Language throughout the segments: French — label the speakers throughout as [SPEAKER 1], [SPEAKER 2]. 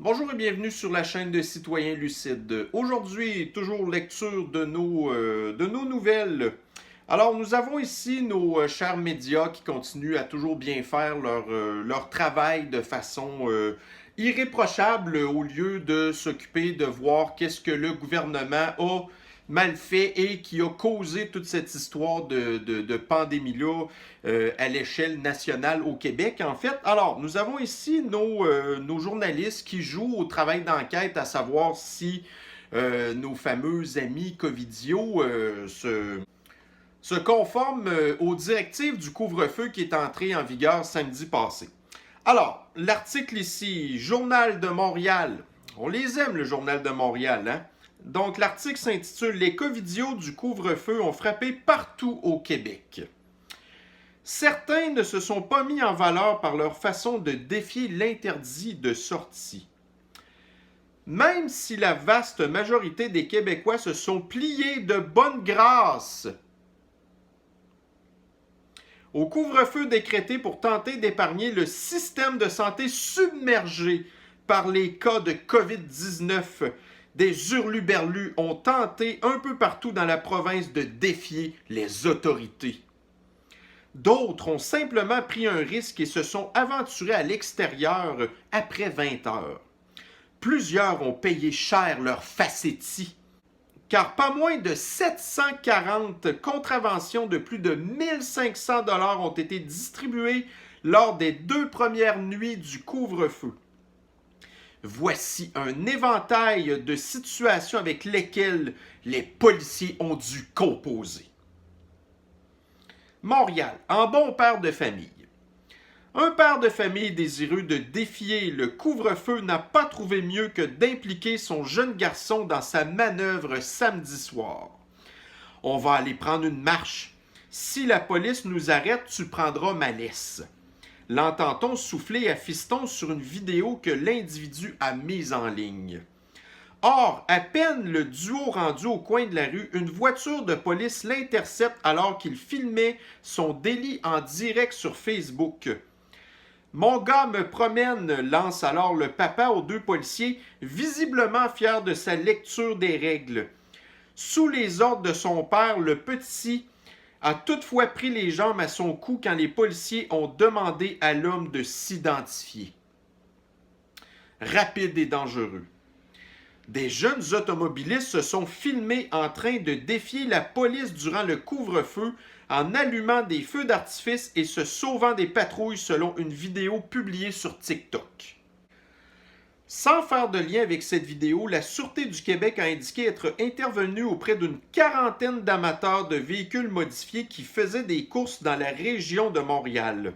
[SPEAKER 1] Bonjour et bienvenue sur la chaîne de Citoyens Lucides. Aujourd'hui, toujours lecture de nos nouvelles. Alors, nous avons ici nos chers médias qui continuent à toujours bien faire leur travail de façon irréprochable au lieu de s'occuper de voir qu'est-ce que le gouvernement a mal fait et qui a causé toute cette histoire de pandémie-là à l'échelle nationale au Québec, en fait. Alors, nous avons ici nos journalistes qui jouent au travail d'enquête, à savoir si nos fameux amis covidiaux se conforment aux directives du couvre-feu qui est entré en vigueur samedi passé. Alors, l'article ici, Journal de Montréal. On les aime, le Journal de Montréal, hein? Donc, l'article s'intitule Les covidios du couvre-feu ont frappé partout au Québec. Certains ne se sont pas mis en valeur par leur façon de défier l'interdit de sortie. Même si la vaste majorité des Québécois se sont pliés de bonne grâce au couvre-feu décrété pour tenter d'épargner le système de santé submergé par les cas de COVID-19, des hurluberlus ont tenté un peu partout dans la province de défier les autorités. D'autres ont simplement pris un risque et se sont aventurés à l'extérieur après 20 heures. Plusieurs ont payé cher leur facétie, car pas moins de 740 contraventions de plus de 1500 $ ont été distribuées lors des 2 premières nuits du couvre-feu. Voici un éventail de situations avec lesquelles les policiers ont dû composer. Montréal, en bon père de famille. Un père de famille désireux de défier le couvre-feu n'a pas trouvé mieux que d'impliquer son jeune garçon dans sa manœuvre samedi soir. On va aller prendre une marche. Si la police nous arrête, tu prendras ma laisse. L'entend-on souffler à fiston sur une vidéo que l'individu a mise en ligne. Or, à peine le duo rendu au coin de la rue, une voiture de police l'intercepte alors qu'il filmait son délit en direct sur Facebook. Mon gars me promène, lance alors le papa aux 2 policiers, visiblement fier de sa lecture des règles. Sous les ordres de son père, le petit a toutefois pris les jambes à son cou quand les policiers ont demandé à l'homme de s'identifier. Rapide et dangereux. Des jeunes automobilistes se sont filmés en train de défier la police durant le couvre-feu en allumant des feux d'artifice et se sauvant des patrouilles selon une vidéo publiée sur TikTok. Sans faire de lien avec cette vidéo, la Sûreté du Québec a indiqué être intervenue auprès d'une quarantaine d'amateurs de véhicules modifiés qui faisaient des courses dans la région de Montréal.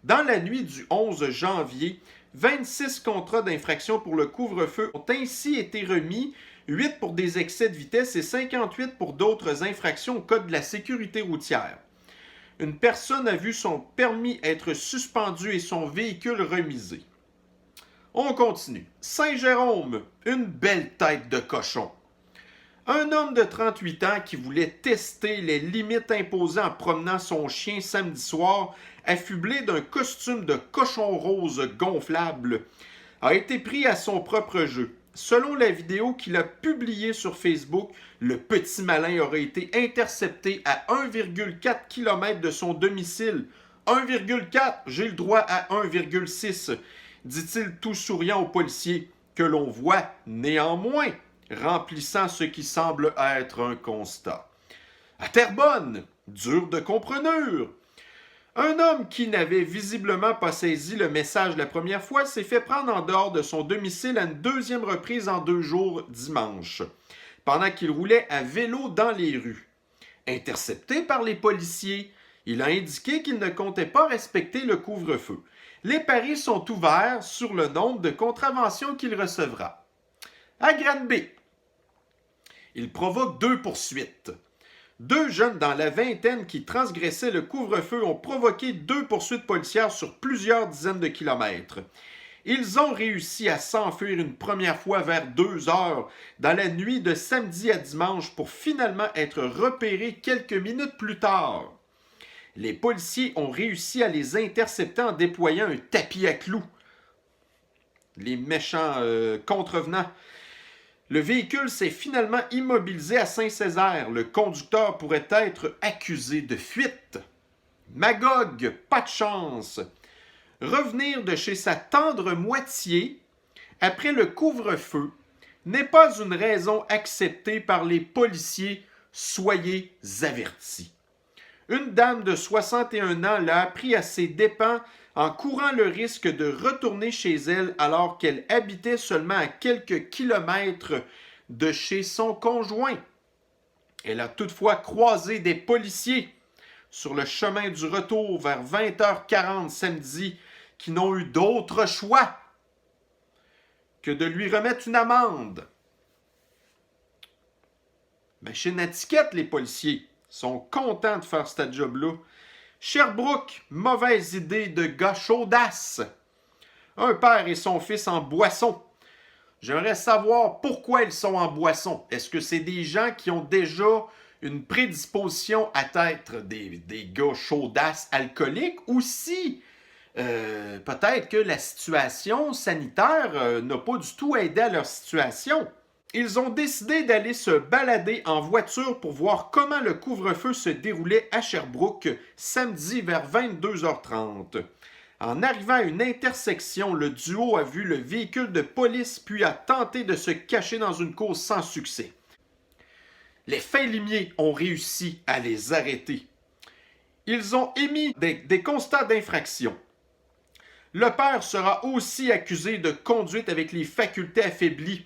[SPEAKER 1] Dans la nuit du 11 janvier, 26 contrats d'infraction pour le couvre-feu ont ainsi été remis, 8 pour des excès de vitesse et 58 pour d'autres infractions au code de la sécurité routière. Une personne a vu son permis être suspendu et son véhicule remisé. On continue. Saint-Jérôme, une belle tête de cochon. Un homme de 38 ans qui voulait tester les limites imposées en promenant son chien samedi soir, affublé d'un costume de cochon rose gonflable, a été pris à son propre jeu. Selon la vidéo qu'il a publiée sur Facebook, le petit malin aurait été intercepté à 1,4 km de son domicile. 1,4, j'ai le droit à 1,6, dit-il tout souriant au policier, que l'on voit néanmoins remplissant ce qui semble être un constat. À Terrebonne, dur de comprenure. Un homme qui n'avait visiblement pas saisi le message la première fois s'est fait prendre en dehors de son domicile à une deuxième reprise en 2 jours dimanche, pendant qu'il roulait à vélo dans les rues. Intercepté par les policiers, il a indiqué qu'il ne comptait pas respecter le couvre-feu. Les paris sont ouverts sur le nombre de contraventions qu'il recevra. À Granby, il provoque 2 poursuites. 2 jeunes dans la vingtaine qui transgressaient le couvre-feu ont provoqué 2 poursuites policières sur plusieurs dizaines de kilomètres. Ils ont réussi à s'enfuir une première fois vers 2 heures dans la nuit de samedi à dimanche pour finalement être repérés quelques minutes plus tard. Les policiers ont réussi à les intercepter en déployant un tapis à clous. les méchants contrevenants. Le véhicule s'est finalement immobilisé à Saint-Césaire. Le conducteur pourrait être accusé de fuite. Magog, pas de chance. Revenir de chez sa tendre moitié après le couvre-feu n'est pas une raison acceptée par les policiers. Soyez avertis. Une dame de 61 ans l'a appris à ses dépens en courant le risque de retourner chez elle alors qu'elle habitait seulement à quelques kilomètres de chez son conjoint. Elle a toutefois croisé des policiers sur le chemin du retour vers 20h40 samedi qui n'ont eu d'autre choix que de lui remettre une amende. Machine à ticket, les policiers sont contents de faire ce job-là. Sherbrooke, mauvaise idée de gars chaudasse. Un père et son fils en boisson. J'aimerais savoir pourquoi ils sont en boisson. Est-ce que c'est des gens qui ont déjà une prédisposition à être des gars chaudasses alcooliques ou si peut-être que la situation sanitaire n'a pas du tout aidé à leur situation? Ils ont décidé d'aller se balader en voiture pour voir comment le couvre-feu se déroulait à Sherbrooke samedi vers 22h30. En arrivant à une intersection, le duo a vu le véhicule de police puis a tenté de se cacher dans une cour sans succès. Les fins limiers ont réussi à les arrêter. Ils ont émis des constats d'infraction. Le père sera aussi accusé de conduite avec les facultés affaiblies,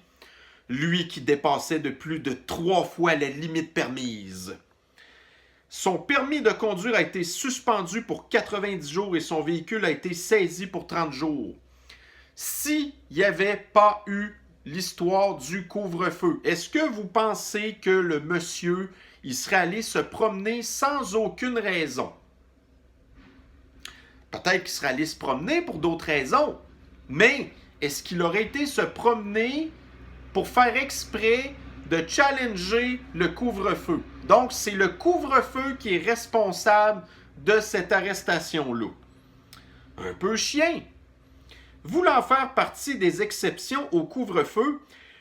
[SPEAKER 1] lui qui dépassait de plus de 3 fois la limite permise. Son permis de conduire a été suspendu pour 90 jours et son véhicule a été saisi pour 30 jours. S'il n'y avait pas eu l'histoire du couvre-feu, est-ce que vous pensez que le monsieur il serait allé se promener sans aucune raison? Peut-être qu'il serait allé se promener pour d'autres raisons, mais est-ce qu'il aurait été se promener pour faire exprès de challenger le couvre-feu? Donc, c'est le couvre-feu qui est responsable de cette arrestation-là. Un peu chien. Voulant faire partie des exceptions au couvre-feu,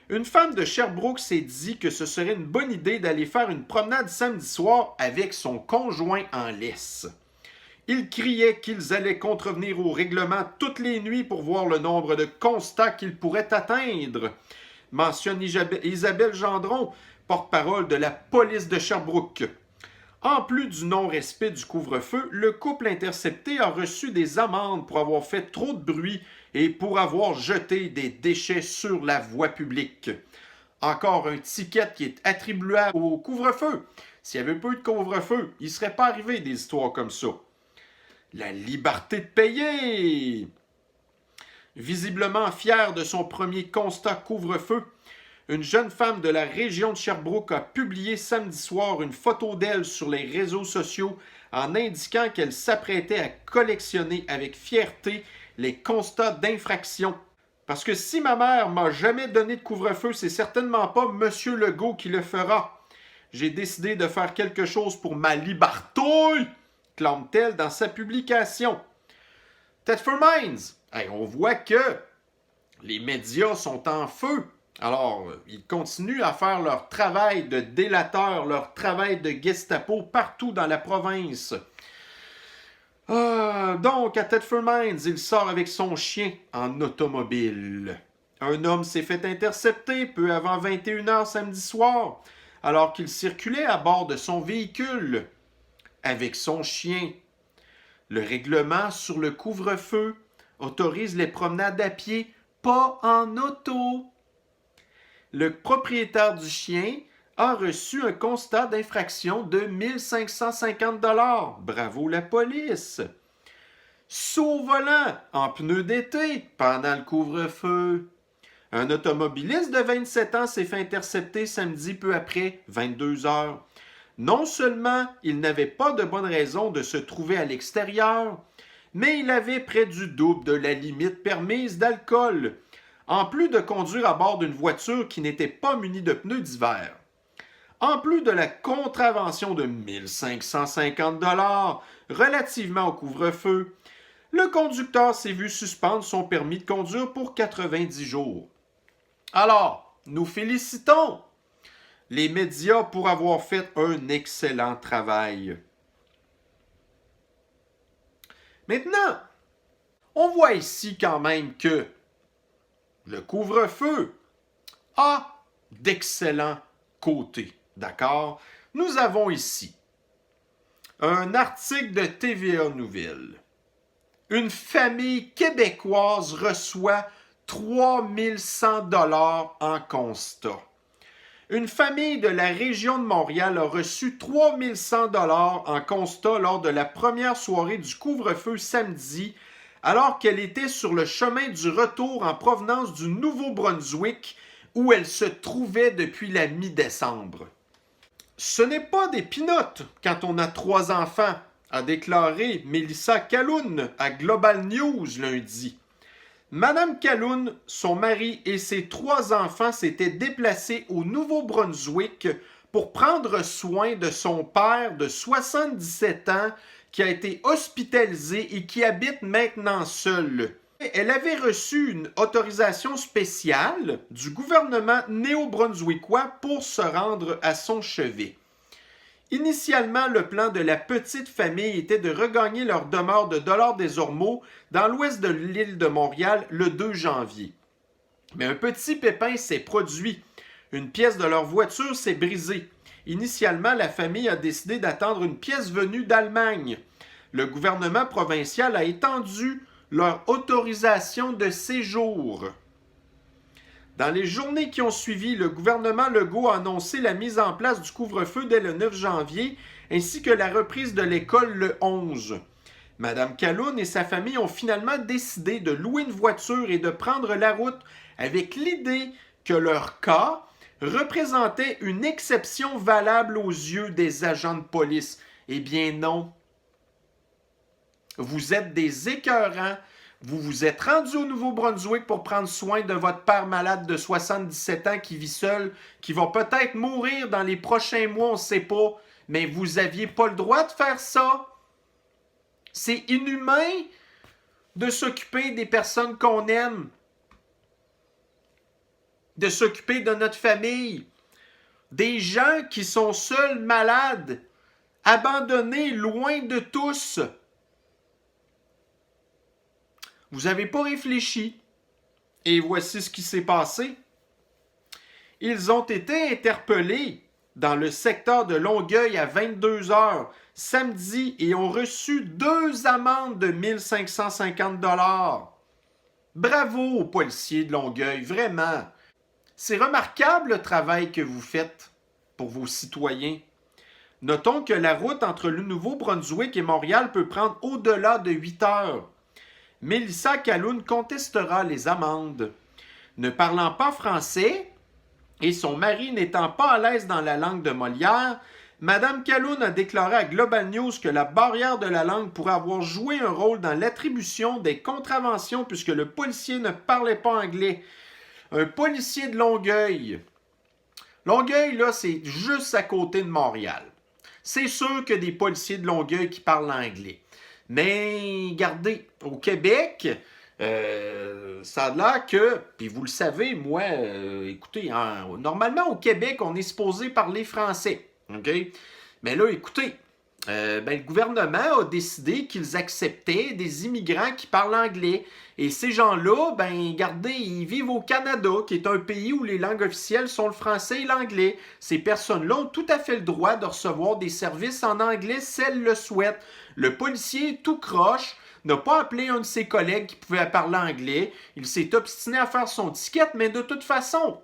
[SPEAKER 1] une femme de Sherbrooke s'est dit que ce serait une bonne idée d'aller faire une promenade samedi soir avec son conjoint en laisse. Ils criaient qu'ils allaient contrevenir au règlement toutes les nuits pour voir le nombre de constats qu'ils pourraient atteindre, mentionne Isabelle Gendron, porte-parole de la police de Sherbrooke. En plus du non-respect du couvre-feu, le couple intercepté a reçu des amendes pour avoir fait trop de bruit et pour avoir jeté des déchets sur la voie publique. Encore un ticket qui est attribuable au couvre-feu. S'il n'y avait pas eu de couvre-feu, il ne serait pas arrivé des histoires comme ça. La liberté de payer! Visiblement fière de son premier constat couvre-feu, une jeune femme de la région de Sherbrooke a publié samedi soir une photo d'elle sur les réseaux sociaux en indiquant qu'elle s'apprêtait à collectionner avec fierté les constats d'infraction. Parce que si ma mère m'a jamais donné de couvre-feu, c'est certainement pas M. Legault qui le fera. J'ai décidé de faire quelque chose pour ma liberté, clame-t-elle dans sa publication. Thetford Mines, on voit que les médias sont en feu. Alors, ils continuent à faire leur travail de délateur, leur travail de Gestapo partout dans la province. Donc, à Thetford Mines, il sort avec son chien en automobile. Un homme s'est fait intercepter peu avant 21h samedi soir, alors qu'il circulait à bord de son véhicule avec son chien. Le règlement sur le couvre-feu autorise les promenades à pied, pas en auto. Le propriétaire du chien a reçu un constat d'infraction de 1550 $. Bravo la police. Saut au volant en pneus d'été pendant le couvre-feu. Un automobiliste de 27 ans s'est fait intercepter samedi peu après 22h. Non seulement il n'avait pas de bonne raison de se trouver à l'extérieur, mais il avait près du double de la limite permise d'alcool, en plus de conduire à bord d'une voiture qui n'était pas munie de pneus d'hiver. En plus de la contravention de 1550 $ relativement au couvre-feu, Le conducteur s'est vu suspendre son permis de conduire pour 90 jours. Alors, nous félicitons les médias pour avoir fait un excellent travail. Maintenant, on voit ici quand même que le couvre-feu a d'excellents côtés. D'accord? Nous avons ici un article de TVA Nouvelles. Une famille québécoise reçoit 3100 $ en constat. Une famille de la région de Montréal a reçu 3100 $ en constat lors de la première soirée du couvre-feu samedi, alors qu'elle était sur le chemin du retour en provenance du Nouveau-Brunswick, où elle se trouvait depuis la mi-décembre. Ce n'est pas des pinottes quand on a 3 enfants, a déclaré Mélissa Calhoun à Global News lundi. Madame Calhoun, son mari et ses 3 enfants s'étaient déplacés au Nouveau-Brunswick pour prendre soin de son père de 77 ans qui a été hospitalisé et qui habite maintenant seul. Elle avait reçu une autorisation spéciale du gouvernement néo-brunswickois pour se rendre à son chevet. Initialement, le plan de la petite famille était de regagner leur demeure de Dollard-des-Ormeaux dans l'ouest de l'île de Montréal le 2 janvier. Mais un petit pépin s'est produit. Une pièce de leur voiture s'est brisée. Initialement, la famille a décidé d'attendre une pièce venue d'Allemagne. Le gouvernement provincial a étendu leur autorisation de séjour. Dans les journées qui ont suivi, le gouvernement Legault a annoncé la mise en place du couvre-feu dès le 9 janvier, ainsi que la reprise de l'école le 11. Madame Calhoun et sa famille ont finalement décidé de louer une voiture et de prendre la route avec l'idée que leur cas représentait une exception valable aux yeux des agents de police. Eh bien non. Vous êtes des écœurants. Vous vous êtes rendu au Nouveau-Brunswick pour prendre soin de votre père malade de 77 ans qui vit seul, qui va peut-être mourir dans les prochains mois, on ne sait pas, mais vous n'aviez pas le droit de faire ça. C'est inhumain de s'occuper des personnes qu'on aime, de s'occuper de notre famille, des gens qui sont seuls, malades, abandonnés, loin de tous. Vous n'avez pas réfléchi. Et voici ce qui s'est passé. Ils ont été interpellés dans le secteur de Longueuil à 22 heures samedi et ont reçu 2 amendes de 1550 $. Bravo aux policiers de Longueuil, vraiment. C'est remarquable le travail que vous faites pour vos citoyens. Notons que la route entre le Nouveau-Brunswick et Montréal peut prendre au-delà de 8 heures. Mélissa Calhoun contestera les amendes. Ne parlant pas français et son mari n'étant pas à l'aise dans la langue de Molière, Madame Calhoun a déclaré à Global News que la barrière de la langue pourrait avoir joué un rôle dans l'attribution des contraventions puisque le policier ne parlait pas anglais. Un policier de Longueuil. Longueuil, là, c'est juste à côté de Montréal. C'est sûr que des policiers de Longueuil qui parlent anglais. Mais regardez, au Québec, ça a l'air que, puis vous le savez, moi, écoutez, normalement au Québec, on est supposé parler français. OK? Mais là, écoutez, le gouvernement a décidé qu'ils acceptaient des immigrants qui parlent anglais. Et ces gens-là, regardez, ils vivent au Canada, qui est un pays où les langues officielles sont le français et l'anglais. Ces personnes-là ont tout à fait le droit de recevoir des services en anglais si elles le souhaitent. Le policier, tout croche, n'a pas appelé un de ses collègues qui pouvait parler anglais. Il s'est obstiné à faire son ticket, mais de toute façon,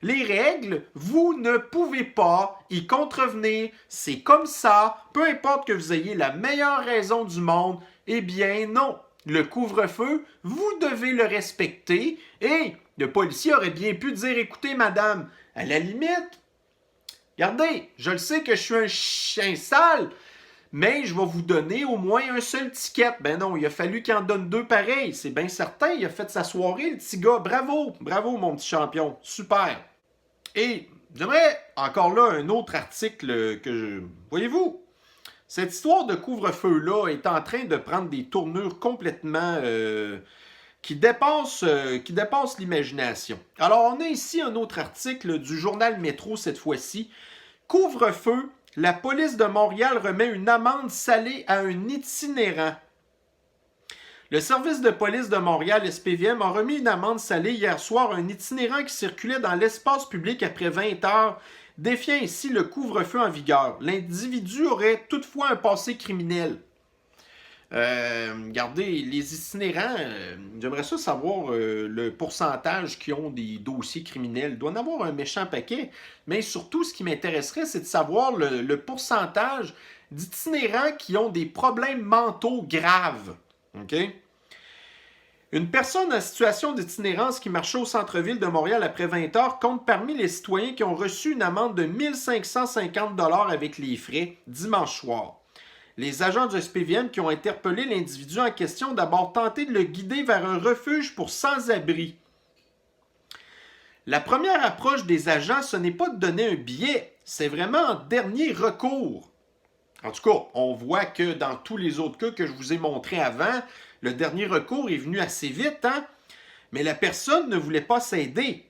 [SPEAKER 1] les règles, vous ne pouvez pas y contrevenir. C'est comme ça. Peu importe que vous ayez la meilleure raison du monde, eh bien non. Le couvre-feu, vous devez le respecter. Et le policier aurait bien pu dire, écoutez, madame, à la limite, regardez, je le sais que je suis un chien sale, mais je vais vous donner au moins un seul ticket. Ben non, il a fallu qu'il en donne 2 pareils. C'est bien certain, il a fait sa soirée, le petit gars. Bravo, bravo mon petit champion. Super. Et j'aimerais encore là un autre article que voyez-vous, Cette histoire de couvre-feu-là est en train de prendre des tournures complètement qui dépassent l'imagination. Alors, on a ici un autre article du journal Métro cette fois-ci. Couvre-feu, la police de Montréal remet une amende salée à un itinérant. Le service de police de Montréal, SPVM, a remis une amende salée hier soir à un itinérant qui circulait dans l'espace public après 20 heures, défiant ainsi le couvre-feu en vigueur. L'individu aurait toutefois un passé criminel. Regardez, les itinérants, j'aimerais ça savoir le pourcentage qui ont des dossiers criminels. Il doit en avoir un méchant paquet, mais surtout, ce qui m'intéresserait, c'est de savoir le pourcentage d'itinérants qui ont des problèmes mentaux graves. OK? Une personne en situation d'itinérance qui marchait au centre-ville de Montréal après 20 heures compte parmi les citoyens qui ont reçu une amende de 1 550 $ avec les frais dimanche soir. Les agents du SPVM qui ont interpellé l'individu en question ont d'abord tenté de le guider vers un refuge pour sans-abri. La première approche des agents, ce n'est pas de donner un billet, c'est vraiment en dernier recours. En tout cas, on voit que dans tous les autres cas que je vous ai montrés avant, le dernier recours est venu assez vite, hein? Mais la personne ne voulait pas s'aider.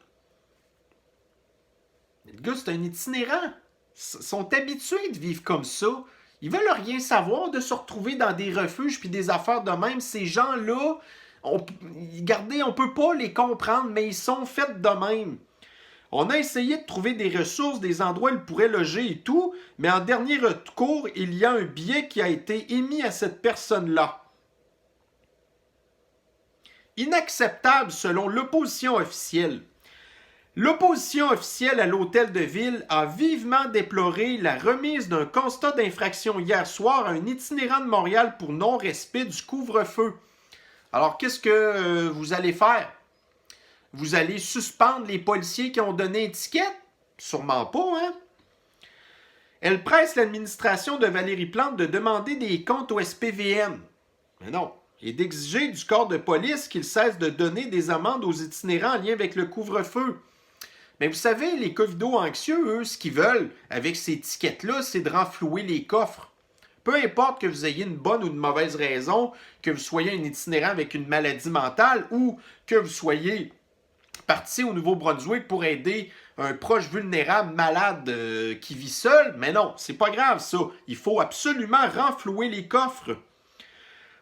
[SPEAKER 1] Le gars, c'est un itinérant. Ils sont habitués de vivre comme ça. Ils veulent rien savoir de se retrouver dans des refuges puis des affaires de même. Ces gens-là, regardez, on peut pas les comprendre, mais ils sont faits de même. On a essayé de trouver des ressources, des endroits où ils pourraient loger et tout, mais en dernier recours, il y a un billet qui a été émis à cette personne-là. Inacceptable selon l'opposition officielle. L'opposition officielle à l'hôtel de ville a vivement déploré la remise d'un constat d'infraction hier soir à un itinérant de Montréal pour non-respect du couvre-feu. Alors, qu'est-ce que vous allez faire? Vous allez suspendre les policiers qui ont donné étiquette? Sûrement pas, hein? Elle presse l'administration de Valérie Plante de demander des comptes au SPVM. Mais non, et d'exiger du corps de police qu'il cesse de donner des amendes aux itinérants en lien avec le couvre-feu. Mais vous savez, les covido-anxieux, eux, ce qu'ils veulent avec ces étiquettes-là, c'est de renflouer les coffres. Peu importe que vous ayez une bonne ou une mauvaise raison, que vous soyez un itinérant avec une maladie mentale ou que vous soyez parti au Nouveau-Brunswick pour aider un proche vulnérable malade qui vit seul, mais non, c'est pas grave ça. Il faut absolument renflouer les coffres.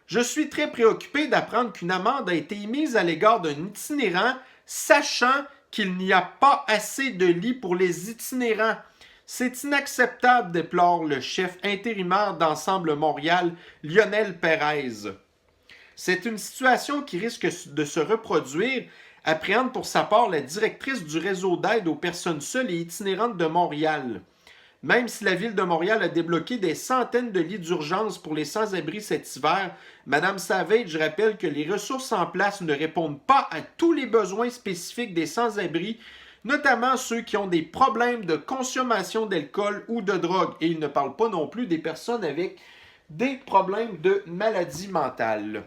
[SPEAKER 1] Je suis très préoccupé d'apprendre qu'une amende a été émise à l'égard d'un itinérant, sachant qu'il n'y a pas assez de lits pour les itinérants. C'est inacceptable, déplore le chef intérimaire d'Ensemble Montréal, Lionel Pérez. C'est une situation qui risque de se reproduire, appréhende pour sa part la directrice du réseau d'aide aux personnes seules et itinérantes de Montréal. Même si la Ville de Montréal a débloqué des centaines de lits d'urgence pour les sans-abri cet hiver, Mme Savage rappelle que les ressources en place ne répondent pas à tous les besoins spécifiques des sans-abri, notamment ceux qui ont des problèmes de consommation d'alcool ou de drogue. Et il ne parle pas non plus des personnes avec des problèmes de maladie mentale.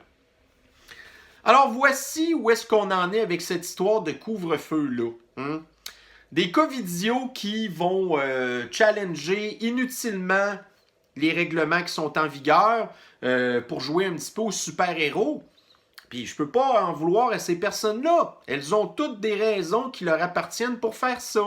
[SPEAKER 1] Alors voici où est-ce qu'on en est avec cette histoire de couvre-feu-là. Des covidios qui vont challenger inutilement les règlements qui sont en vigueur pour jouer un petit peu aux super-héros. Puis je peux pas en vouloir à ces personnes-là. Elles ont toutes des raisons qui leur appartiennent pour faire ça.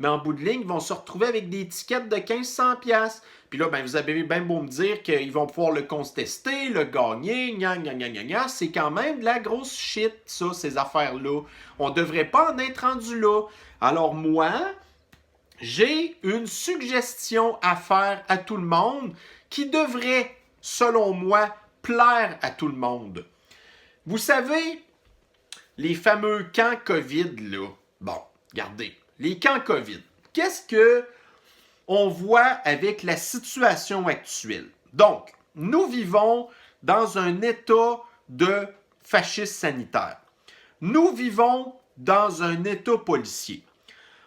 [SPEAKER 1] Mais en bout de ligne, ils vont se retrouver avec des étiquettes de 1500$. Puis là, ben, vous avez bien beau me dire qu'ils vont pouvoir le contester, le gagner, gna. C'est quand même de la grosse shit, ça, ces affaires-là. On devrait pas en être rendu là. Alors moi, j'ai une suggestion à faire à tout le monde qui devrait, selon moi, plaire à tout le monde. Vous savez, les fameux camps COVID, là. Bon, regardez, les camps COVID. Qu'est-ce que on voit avec la situation actuelle? Donc, nous vivons dans un état de fascisme sanitaire. Nous vivons dans un état policier.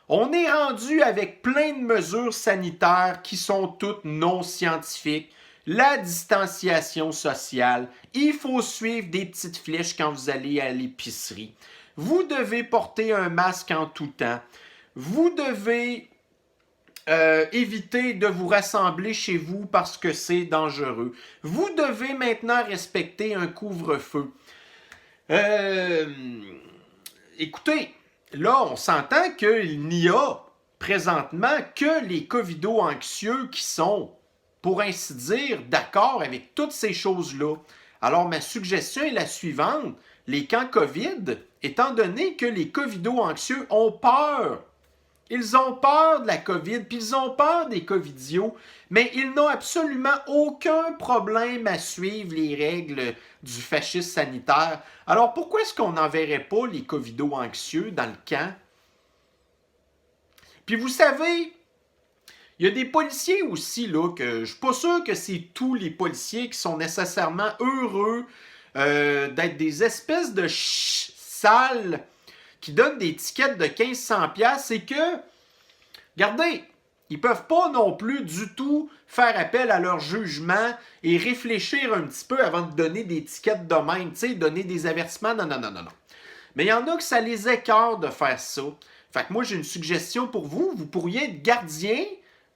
[SPEAKER 1] On est rendu avec plein de mesures sanitaires qui sont toutes non scientifiques. La distanciation sociale, il faut suivre des petites flèches quand vous allez à l'épicerie. Vous devez porter un masque en tout temps. Vous devez évitez de vous rassembler chez vous parce que c'est dangereux. Vous devez maintenant respecter un couvre-feu. Écoutez, là, on s'entend qu'il n'y a présentement que les covido-anxieux qui sont, pour ainsi dire, d'accord avec toutes ces choses-là. Alors, ma suggestion est la suivante. Les camps COVID, étant donné que les covido-anxieux ont peur, ils ont peur de la COVID, puis ils ont peur des covidios, mais ils n'ont absolument aucun problème à suivre les règles du fascisme sanitaire. Alors pourquoi est-ce qu'on n'enverrait pas les covido-anxieux dans le camp? Puis vous savez, il y a des policiers aussi, là, que je suis pas sûr que c'est tous les policiers qui sont nécessairement heureux d'être des espèces de sales qui donnent des tickets de 1500$, c'est que, regardez, ils peuvent pas non plus du tout faire appel à leur jugement et réfléchir un petit peu avant de donner des tickets de même, tu sais, donner des avertissements, non, non, non, non, non. Mais il y en a que ça les écœure de faire ça. Fait que moi, j'ai une suggestion pour vous. Vous pourriez être gardien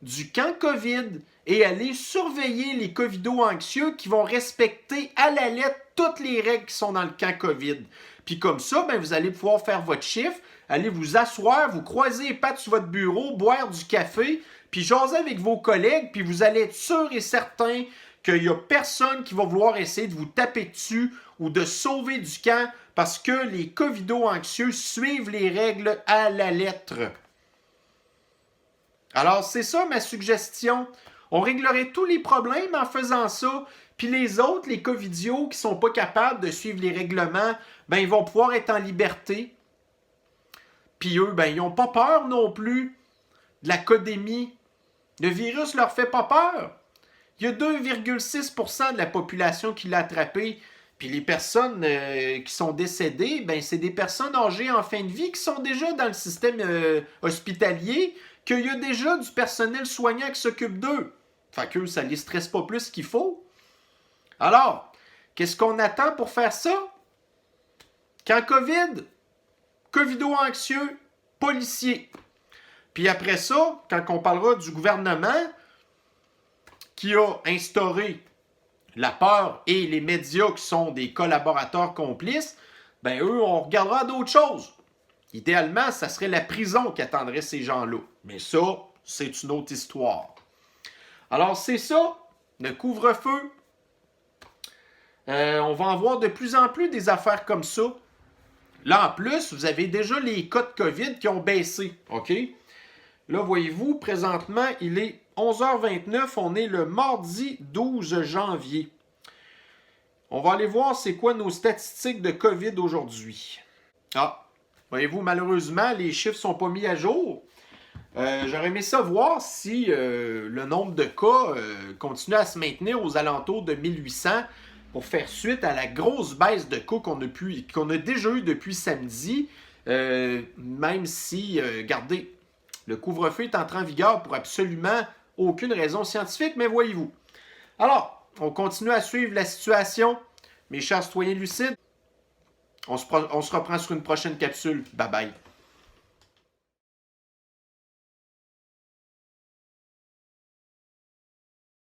[SPEAKER 1] du camp COVID et aller surveiller les covido-anxieux qui vont respecter à la lettre toutes les règles qui sont dans le camp COVID. Puis comme ça, ben, vous allez pouvoir faire votre chiffre, aller vous asseoir, vous croiser les pattes sur votre bureau, boire du café, puis jaser avec vos collègues, puis vous allez être sûr et certain qu'il n'y a personne qui va vouloir essayer de vous taper dessus ou de sauver du camp parce que les covido-anxieux suivent les règles à la lettre. Alors, c'est ça ma suggestion. On réglerait tous les problèmes en faisant ça. Puis les autres, les covidios qui sont pas capables de suivre les règlements, ben ils vont pouvoir être en liberté. Puis eux, ben ils n'ont pas peur non plus de la codémie. Le virus leur fait pas peur. Il y a 2,6% de la population qui l'a attrapé. Puis les personnes qui sont décédées, ben c'est des personnes âgées en fin de vie qui sont déjà dans le système hospitalier, qu'il y a déjà du personnel soignant qui s'occupe d'eux. Fait qu'eux, ça ne les stresse pas plus qu'il faut. Alors, qu'est-ce qu'on attend pour faire ça? Quand COVID, covido-anxieux, policiers. Puis après ça, quand on parlera du gouvernement qui a instauré la peur et les médias qui sont des collaborateurs complices, ben eux, on regardera d'autres choses. Idéalement, ça serait la prison qui attendrait ces gens-là. Mais ça, c'est une autre histoire. Alors, c'est ça, le couvre-feu. On va en voir de plus en plus des affaires comme ça. Là, en plus, vous avez déjà les cas de COVID qui ont baissé. OK? Là, voyez-vous, présentement, il est 11h29. On est le mardi 12 janvier. On va aller voir c'est quoi nos statistiques de COVID aujourd'hui. Ah, voyez-vous, malheureusement, les chiffres ne sont pas mis à jour. J'aurais aimé ça voir si le nombre de cas continue à se maintenir aux alentours de 1800 pour faire suite à la grosse baisse de cas qu'on a déjà eu depuis samedi. Même si, regardez, le couvre-feu est entré en vigueur pour absolument aucune raison scientifique, mais voyez-vous. Alors, on continue à suivre la situation. Mes chers citoyens lucides, on se reprend sur une prochaine capsule. Bye bye.